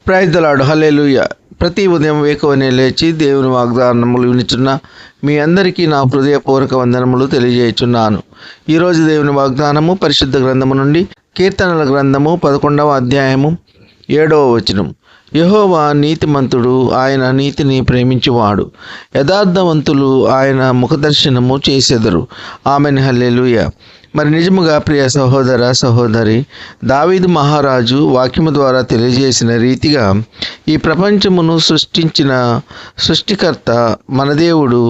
Praise the lord, హల్లెలూయా. ప్రతి ఉదయం వేకువనే లేచి దేవుని వాగ్దానములు వినుచున్న మీ అందరికీ నా హృదయపూర్వక వందనములు తెలియజేయుచున్నాను. ఈరోజు దేవుని వాగ్దానము పరిశుద్ధ గ్రంథము నుండి కీర్తనల గ్రంథము 11వ అధ్యాయము 7వ వచనం. యెహోవా నీతిమంతుడు, ఆయన నీతిని ప్రేమించువాడు. యథార్థవంతులు ఆయన ముఖదర్శనము చేసెదరు. ఆమెన్, హల్లెలూయా. మరి నిజముగా ప్రియ సహోదర సహోదరి, దావీదు మహారాజు వాక్యము ద్వారా తెలియజేసిన రీతిగా ఈ ప్రపంచమును సృష్టించిన సృష్టికర్త మన దేవుడు,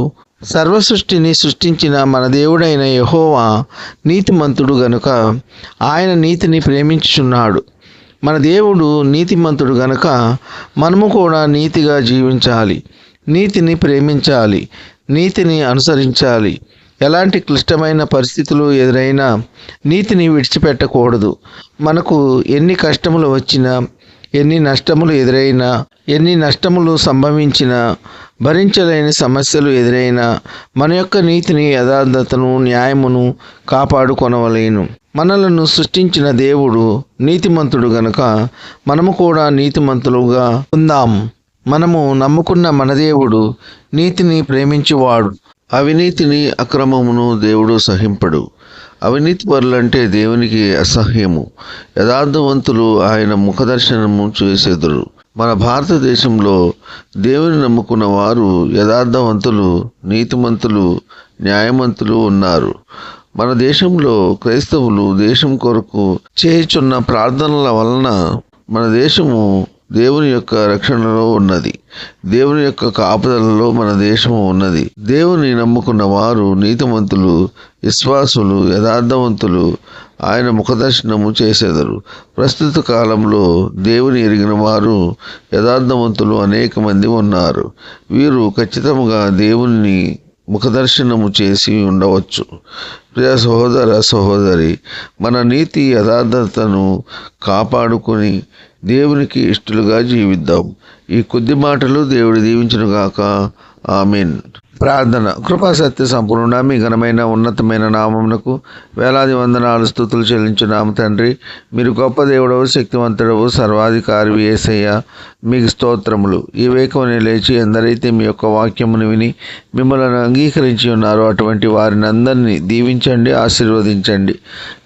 సర్వ సృష్టిని సృష్టించిన మన దేవుడైన యెహోవా నీతిమంతుడు గనుక ఆయన నీతిని ప్రేమించుచున్నాడు. మన దేవుడు నీతిమంతుడు గనుక మనము కూడా నీతిగా జీవించాలి, నీతిని ప్రేమించాలి, నీతిని అనుసరించాలి. ఎలాంటి క్లిష్టమైన పరిస్థితులు ఎదురైనా నీతిని విడిచిపెట్టకూడదు. మనకు ఎన్ని కష్టములు వచ్చినా, ఎన్ని నష్టములు ఎదురైనా, ఎన్ని నష్టములు సంభవించినా, భరించలేని సమస్యలు ఎదురైనా మన యొక్క నీతిని, యథార్థతను, న్యాయమును కాపాడుకొనవలేను. మనలను సృష్టించిన దేవుడు నీతిమంతుడు గనుక మనము కూడా నీతిమంతులుగా ఉందాం. మనము నమ్ముకున్న మన దేవుడు నీతిని ప్రేమించువాడు. అవినీతిని, అక్రమమును దేవుడు సహింపడు. అవినీతి పరులంటే దేవునికి అసహ్యము. యథార్థవంతులు ఆయన ముఖదర్శనము చేసెదరు. మన భారతదేశంలో దేవుని నమ్ముకున్న వారు యథార్థవంతులు, నీతిమంతులు, న్యాయవంతులు ఉన్నారు. మన దేశంలో క్రైస్తవులు దేశం కొరకు చేయుచున్న ప్రార్థనల వలన మన దేశము దేవుని యొక్క రక్షణలో ఉన్నది. దేవుని యొక్క కాపుదలలో మన దేశము ఉన్నది. దేవుని నమ్ముకున్న వారు నీతిమంతులు, విశ్వాసులు, యథార్థవంతులు ఆయన ముఖదర్శనము చేసెదరు. ప్రస్తుత కాలంలో దేవుని ఎరిగిన వారు యథార్థవంతులు అనేక మంది ఉన్నారు. వీరు ఖచ్చితంగా దేవుని ముఖదర్శనము చేసి ఉండవచ్చు. ప్రియ సహోదర సహోదరి, మన నీతి యథార్థతను కాపాడుకొని దేవునికి ఇష్టలుగా జీవిద్దాం. ఈ కొద్ది మాటలు దేవుడు దీవించునుగాక. ఆమేన్. ప్రార్థన. కృపా సత్య సంపూర్ణ మీ ఘనమైన ఉన్నతమైన నామమునకు వేలాది వందనాలు స్తుతులు చెల్లించున్నాము తండ్రి. మీరు గొప్ప దేవుడవు, శక్తివంతుడవు, సర్వాధికారి యేసయ్య, మీకు స్తోత్రములు. ఈ వేకువనే లేచి ఎందరైతే మీ యొక్క వాక్యమును విని మిమ్మల్ని అంగీకరించి ఉన్నారో అటువంటి వారిని అందరినీ దీవించండి, ఆశీర్వదించండి.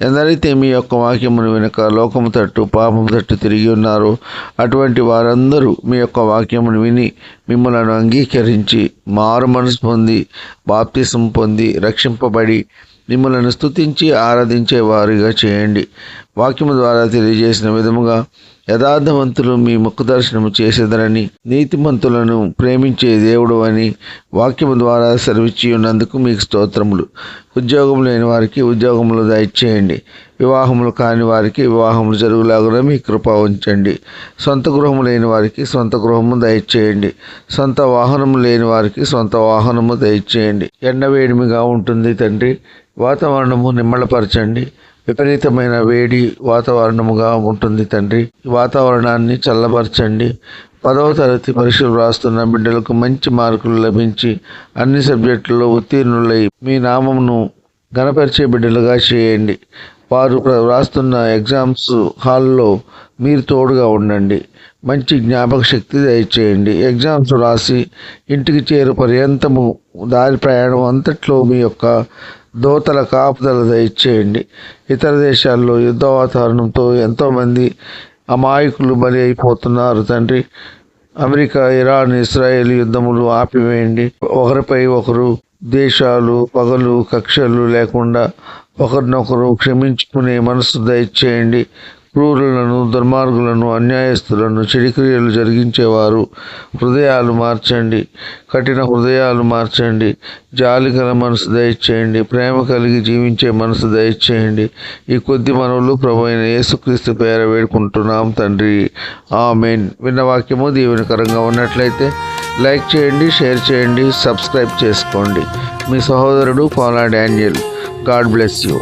ఎందరైతే మీ యొక్క వాక్యమును వినక లోకము తట్టు, పాపము తట్టు తిరిగి ఉన్నారో అటువంటి వారందరూ మీ యొక్క వాక్యమును విని మిమ్మల్ని అంగీకరించి మారు మనసు పొంది, బాప్తిసం పొంది, రక్షింపబడి మిమ్మల్ని స్తుతించి ఆరాధించే వారిగా చేయండి. వాక్యము ద్వారా తెలియజేసిన విధముగా యథార్థవంతులు మీ ముఖదర్శనము చేసేదరని, నీతిమంతులను ప్రేమించే దేవుడు అని వాక్యము ద్వారా సెలవిచ్చి ఉన్నందుకు మీకు స్తోత్రములు. ఉద్యోగం లేని వారికి ఉద్యోగములు దయచేయండి. వివాహములు కాని వారికి వివాహములు జరుగులాగా మీ కృప ఉంచండి. సొంత గృహము లేని వారికి సొంత గృహము దయచేయండి. సొంత వాహనము లేని వారికి సొంత వాహనము దయచేయండి. ఎండవేడిమిగా ఉంటుంది తండ్రి, వాతావరణము నిమ్మళపరచండి. విపరీతమైన వేడి వాతావరణముగా ఉంటుంది తండ్రి, వాతావరణాన్ని చల్లబరచండి. 10వ తరగతి పరీక్షలు రాస్తున్న బిడ్డలకు మంచి మార్కులు లభించి అన్ని సబ్జెక్టుల్లో ఉత్తీర్ణులై మీ నామమును ఘనపరిచే బిడ్డలుగా చేయండి. వారు రాస్తున్న ఎగ్జామ్స్ హాల్లో మీరు తోడుగా ఉండండి. మంచి జ్ఞాపక శక్తి దయచేయండి. ఎగ్జామ్స్ రాసి ఇంటికి చేరు పర్యంతము దారి ప్రయాణం అంతట్లో మీ యొక్క దోతల కాపుదల దయచేయండి. ఇతర దేశాల్లో యుద్ధ వాతావరణంతో ఎంతోమంది అమాయకులు బలి అయిపోతున్నారు తండ్రి. అమెరికా, ఇరాన్, ఇస్రాయేల్ యుద్ధములు ఆపివేయండి. ఒకరిపై ఒకరు దేశాలు, పగలు, కక్షలు లేకుండా ఒకరినొకరు క్షమించుకునే మనసు దయచేయండి. క్రూరులను, దుర్మార్గులను, అన్యాయస్తులను, చెడిక్రియలు జరిగించేవారు హృదయాలు మార్చండి. కఠిన హృదయాలు మార్చండి. జాలి గల మనసు దయచేయండి. ప్రేమ కలిగి జీవించే మనసు దయచేయండి. ఈ కొద్ది మనవులు ప్రభువైన యేసుక్రీస్తు పేర వేడుకుంటున్నాం తండ్రి. ఆమేన్. విన్న వాక్యము దీవెనకరంగా ఉన్నట్లయితే లైక్ చేయండి, షేర్ చేయండి, సబ్స్క్రైబ్ చేసుకోండి. మీ సహోదరుడు Kola Daniel. God bless you.